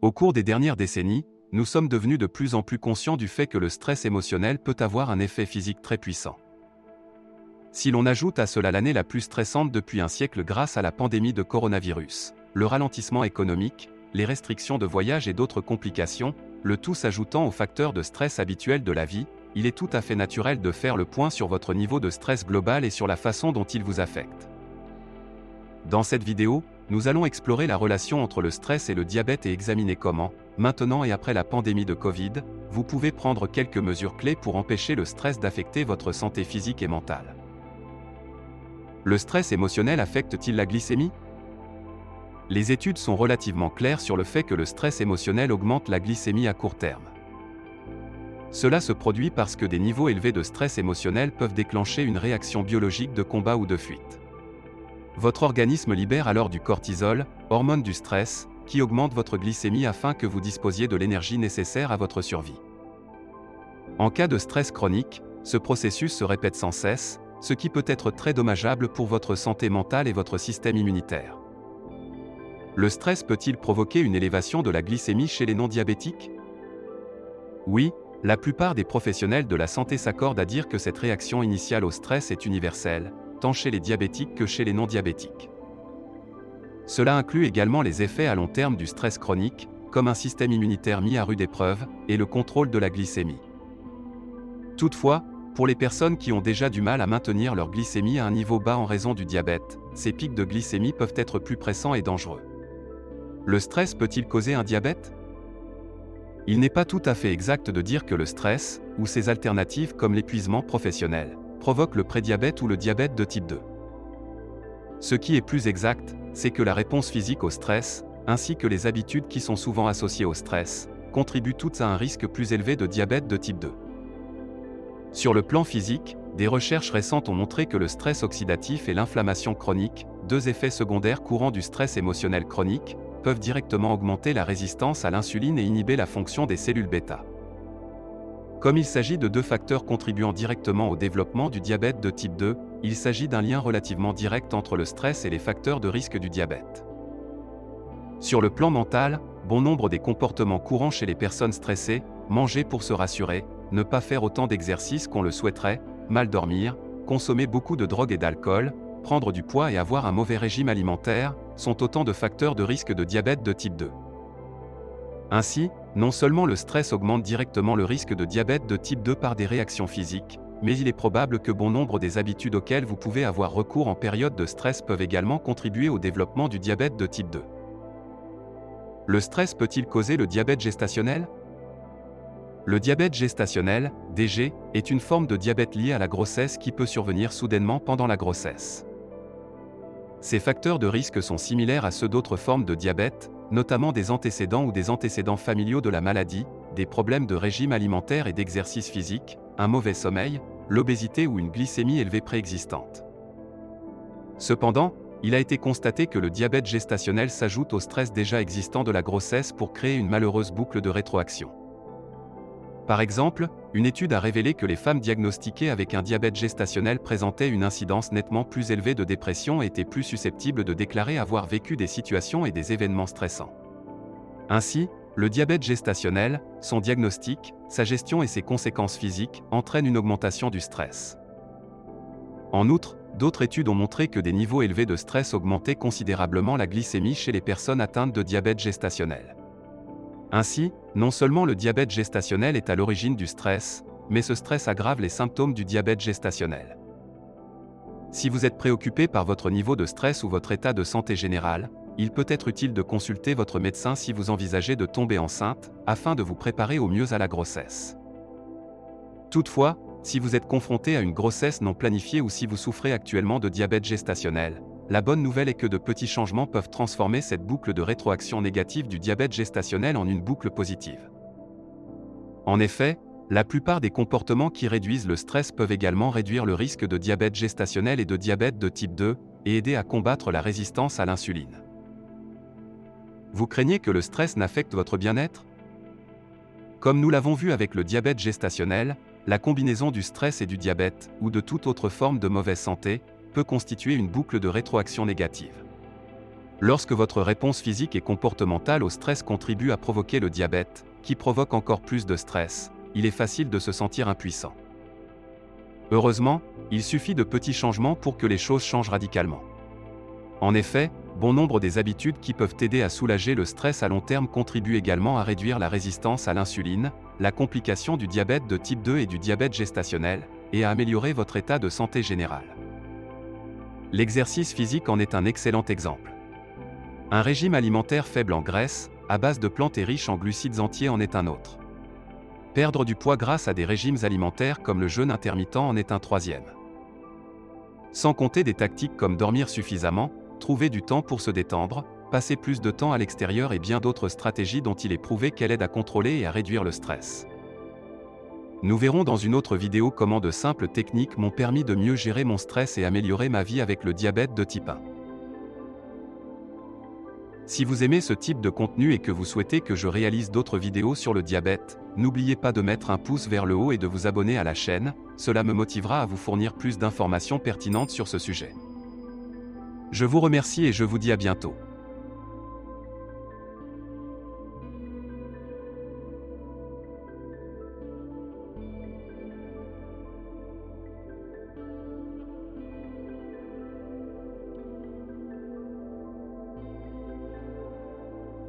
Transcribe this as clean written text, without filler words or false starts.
Au cours des dernières décennies, nous sommes devenus de plus en plus conscients du fait que le stress émotionnel peut avoir un effet physique très puissant. Si l'on ajoute à cela l'année la plus stressante depuis un siècle grâce à la pandémie de coronavirus, le ralentissement économique, les restrictions de voyage et d'autres complications, le tout s'ajoutant aux facteurs de stress habituels de la vie, il est tout à fait naturel de faire le point sur votre niveau de stress global et sur la façon dont il vous affecte. Dans cette vidéo, nous allons explorer la relation entre le stress et le diabète et examiner comment, maintenant et après la pandémie de Covid, vous pouvez prendre quelques mesures clés pour empêcher le stress d'affecter votre santé physique et mentale. Le stress émotionnel affecte-t-il la glycémie ? Les études sont relativement claires sur le fait que le stress émotionnel augmente la glycémie à court terme. Cela se produit parce que des niveaux élevés de stress émotionnel peuvent déclencher une réaction biologique de combat ou de fuite. Votre organisme libère alors du cortisol, hormone du stress, qui augmente votre glycémie afin que vous disposiez de l'énergie nécessaire à votre survie. En cas de stress chronique, ce processus se répète sans cesse, ce qui peut être très dommageable pour votre santé mentale et votre système immunitaire. Le stress peut-il provoquer une élévation de la glycémie chez les non-diabétiques ? Oui, la plupart des professionnels de la santé s'accordent à dire que cette réaction initiale au stress est universelle, tant chez les diabétiques que chez les non-diabétiques. Cela inclut également les effets à long terme du stress chronique, comme un système immunitaire mis à rude épreuve, et le contrôle de la glycémie. Toutefois, pour les personnes qui ont déjà du mal à maintenir leur glycémie à un niveau bas en raison du diabète, ces pics de glycémie peuvent être plus pressants et dangereux. Le stress peut-il causer un diabète ? Il n'est pas tout à fait exact de dire que le stress, ou ses alternatives comme l'épuisement professionnel, provoque le prédiabète ou le diabète de type 2. Ce qui est plus exact, c'est que la réponse physique au stress, ainsi que les habitudes qui sont souvent associées au stress, contribuent toutes à un risque plus élevé de diabète de type 2. Sur le plan physique, des recherches récentes ont montré que le stress oxydatif et l'inflammation chronique, deux effets secondaires courants du stress émotionnel chronique, peuvent directement augmenter la résistance à l'insuline et inhiber la fonction des cellules bêta. Comme il s'agit de deux facteurs contribuant directement au développement du diabète de type 2, il s'agit d'un lien relativement direct entre le stress et les facteurs de risque du diabète. Sur le plan mental, bon nombre des comportements courants chez les personnes stressées, manger pour se rassurer, ne pas faire autant d'exercices qu'on le souhaiterait, mal dormir, consommer beaucoup de drogue et d'alcool, prendre du poids et avoir un mauvais régime alimentaire, sont autant de facteurs de risque de diabète de type 2. Ainsi, non seulement le stress augmente directement le risque de diabète de type 2 par des réactions physiques, mais il est probable que bon nombre des habitudes auxquelles vous pouvez avoir recours en période de stress peuvent également contribuer au développement du diabète de type 2. Le stress peut-il causer le diabète gestationnel ? Le diabète gestationnel, DG, est une forme de diabète liée à la grossesse qui peut survenir soudainement pendant la grossesse. Ces facteurs de risque sont similaires à ceux d'autres formes de diabète, notamment des antécédents ou des antécédents familiaux de la maladie, des problèmes de régime alimentaire et d'exercice physique, un mauvais sommeil, l'obésité ou une glycémie élevée préexistante. Cependant, il a été constaté que le diabète gestationnel s'ajoute au stress déjà existant de la grossesse pour créer une malheureuse boucle de rétroaction. Par exemple, une étude a révélé que les femmes diagnostiquées avec un diabète gestationnel présentaient une incidence nettement plus élevée de dépression et étaient plus susceptibles de déclarer avoir vécu des situations et des événements stressants. Ainsi, le diabète gestationnel, son diagnostic, sa gestion et ses conséquences physiques entraînent une augmentation du stress. En outre, d'autres études ont montré que des niveaux élevés de stress augmentaient considérablement la glycémie chez les personnes atteintes de diabète gestationnel. Ainsi, non seulement le diabète gestationnel est à l'origine du stress, mais ce stress aggrave les symptômes du diabète gestationnel. Si vous êtes préoccupé par votre niveau de stress ou votre état de santé général, il peut être utile de consulter votre médecin si vous envisagez de tomber enceinte, afin de vous préparer au mieux à la grossesse. Toutefois, si vous êtes confronté à une grossesse non planifiée ou si vous souffrez actuellement de diabète gestationnel, la bonne nouvelle est que de petits changements peuvent transformer cette boucle de rétroaction négative du diabète gestationnel en une boucle positive. En effet, la plupart des comportements qui réduisent le stress peuvent également réduire le risque de diabète gestationnel et de diabète de type 2, et aider à combattre la résistance à l'insuline. Vous craignez que le stress n'affecte votre bien-être ? Comme nous l'avons vu avec le diabète gestationnel, la combinaison du stress et du diabète, ou de toute autre forme de mauvaise santé, peut constituer une boucle de rétroaction négative. Lorsque votre réponse physique et comportementale au stress contribue à provoquer le diabète, qui provoque encore plus de stress, il est facile de se sentir impuissant. Heureusement, il suffit de petits changements pour que les choses changent radicalement. En effet, bon nombre des habitudes qui peuvent aider à soulager le stress à long terme contribuent également à réduire la résistance à l'insuline, la complication du diabète de type 2 et du diabète gestationnel, et à améliorer votre état de santé général. L'exercice physique en est un excellent exemple. Un régime alimentaire faible en graisse, à base de plantes et riche en glucides entiers en est un autre. Perdre du poids grâce à des régimes alimentaires comme le jeûne intermittent en est un troisième. Sans compter des tactiques comme dormir suffisamment, trouver du temps pour se détendre, passer plus de temps à l'extérieur et bien d'autres stratégies dont il est prouvé qu'elles aident à contrôler et à réduire le stress. Nous verrons dans une autre vidéo comment de simples techniques m'ont permis de mieux gérer mon stress et améliorer ma vie avec le diabète de type 1. Si vous aimez ce type de contenu et que vous souhaitez que je réalise d'autres vidéos sur le diabète, n'oubliez pas de mettre un pouce vers le haut et de vous abonner à la chaîne, cela me motivera à vous fournir plus d'informations pertinentes sur ce sujet. Je vous remercie et je vous dis à bientôt.